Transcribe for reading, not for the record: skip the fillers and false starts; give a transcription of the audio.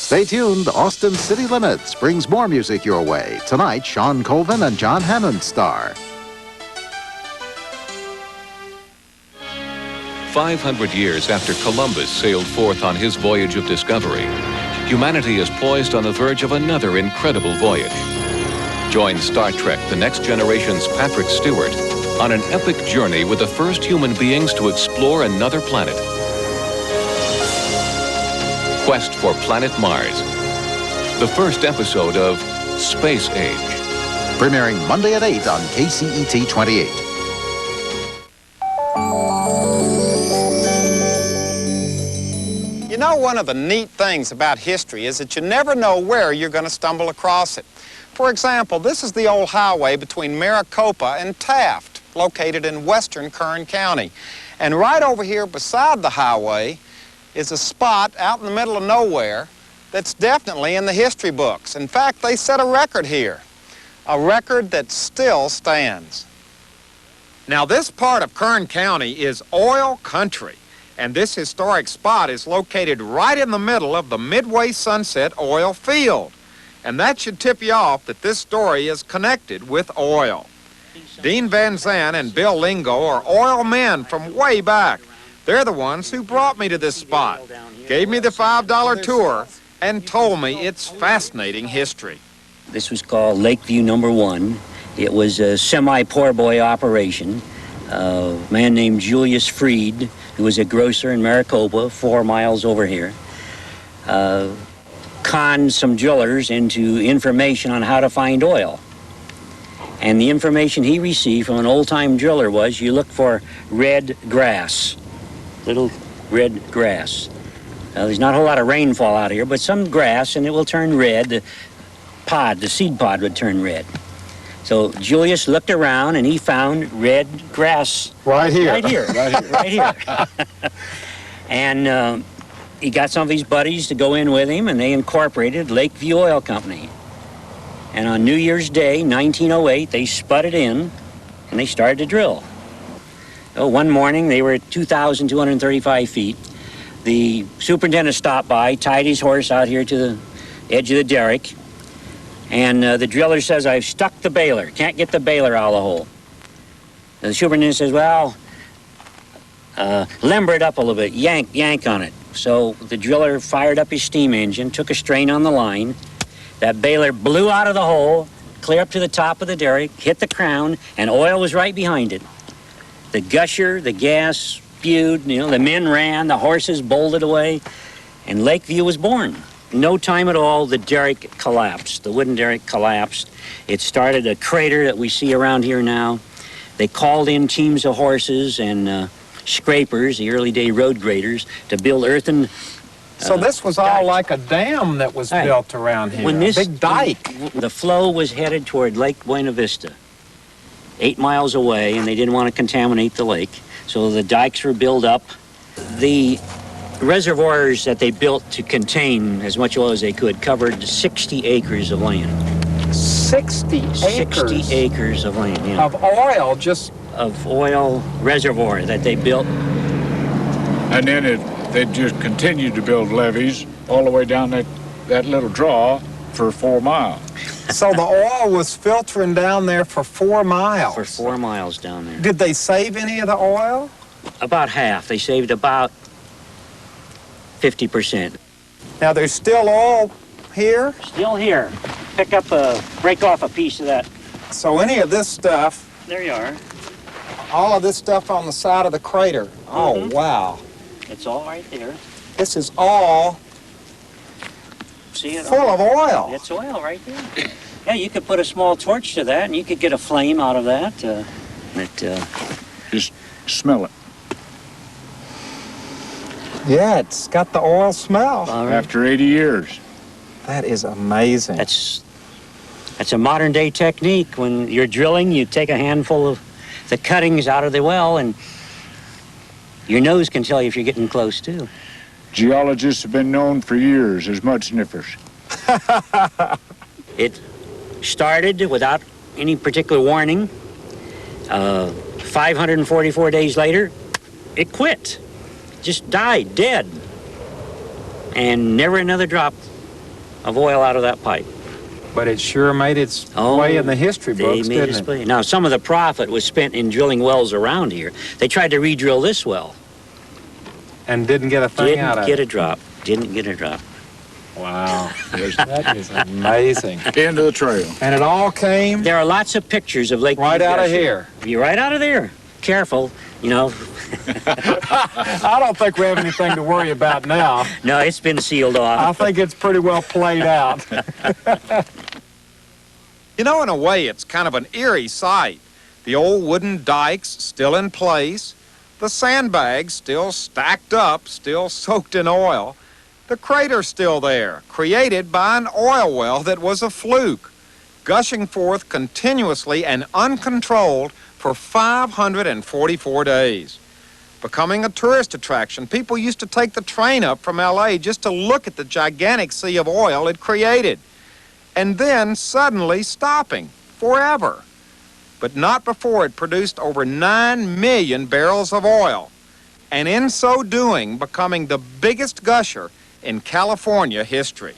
Stay tuned. Austin City Limits brings more music your way. Tonight, Sean Colvin and John Hammond star. 500 years after Columbus sailed forth on his voyage of discovery, humanity is poised on the verge of another incredible voyage. Join Star Trek: The Next Generation's Patrick Stewart on an epic journey with the first human beings to explore another planet. Quest for Planet Mars. The first episode of Space Age. Premiering Monday at 8 on KCET 28. You know, one of the neat things about history is that you never know where you're going to stumble across it. For example, this is the old highway between Maricopa and Taft, located in western Kern County. And right over here beside the highway is a spot out in the middle of nowhere that's definitely in the history books. In fact, they set a record here, a record that still stands. Now, this part of Kern County is oil country, and this historic spot is located right in the middle of the Midway Sunset oil field. And that should tip you off that this story is connected with oil. Dean Van Zandt and Bill Lingo are oil men from way back. They're the ones who brought me to this spot, gave me the $5 tour, and told me its fascinating history. This was called Lakeview Number 1. It was a semi-poor boy operation. A man named Julius Freed, who was a grocer in Maricopa, 4 miles over here, conned some drillers into information on how to find oil. And the information he received from an old-time driller was you look for red grass. Little red grass. There's not a whole lot of rainfall out here, but some grass, and it will turn red. The seed pod would turn red. So Julius looked around, and he found red grass. Right here. Right here. Right here. And he got some of his buddies to go in with him, and they incorporated Lakeview Oil Company. And on New Year's Day, 1908, they spudded in, and they started to drill. One morning, they were at 2,235 feet. The superintendent stopped by, tied his horse out here to the edge of the derrick, and the driller says, "I've stuck the baler. Can't get the baler out of the hole." And the superintendent says, "Well, limber it up a little bit, yank on it." So the driller fired up his steam engine, took a strain on the line. That baler blew out of the hole, clear up to the top of the derrick, hit the crown, and oil was right behind it. The gusher, the gas spewed, the men ran, the horses bolted away, and Lakeview was born. No time at all, the derrick collapsed. The wooden derrick collapsed. It started a crater that we see around here now. They called in teams of horses and scrapers, the early day road graders, to build earthen So this was all like a dam that was built around here, a big dike. The flow was headed toward Lake Buena Vista, 8 miles away, and they didn't want to contaminate the lake. So the dikes were built up. The reservoirs that they built to contain as much oil as they could covered 60 acres of land. 60 acres? 60 acres of land, yeah. Of oil, just... Of oil reservoir that they built. And then they just continued to build levees all the way down that little draw for 4 miles. So the oil was filtering down there for 4 miles? For 4 miles down there. Did they save any of the oil? About half. They saved about 50%. Now there's still oil here? Still here. Break off a piece of that. So any of this stuff... There you are. All of this stuff on the side of the crater. Oh, wow. It's all right there. This is all full of oil. It's oil right there. Yeah, you could put a small torch to that, and you could get a flame out of that. Just smell it. Yeah, it's got the oil smell. Right. After 80 years. That is amazing. That's a modern day technique. When you're drilling, you take a handful of the cuttings out of the well, and your nose can tell you if you're getting close, too. Geologists have been known for years as mud sniffers. It started without any particular warning. 544 days later, it quit. Just died, dead. And never another drop of oil out of that pipe. But it sure made its way in the history books, didn't it? Now, some of the profit was spent in drilling wells around here. They tried to re-drill this well. And didn't get a thing out of it. Didn't get a drop. Didn't get a drop. Wow. That is amazing. End of the trail. And it all came There are lots of pictures of Lakeview. right out of Gusher. here. You're right out of there. Careful, you know. I don't think we have anything to worry about now. No, it's been sealed I off. think it's pretty well played out. You know, in a way, it's kind of an eerie sight. The old wooden dikes still in place, the sandbags still stacked up, still soaked in oil, the crater still there, created by an oil well that was a fluke, gushing forth continuously and uncontrolled for 544 days. Becoming a tourist attraction, people used to take the train up from L.A. just to look at the gigantic sea of oil it created, and then suddenly stopping forever. But not before it produced over 9 million barrels of oil, and in so doing becoming the biggest gusher in California history.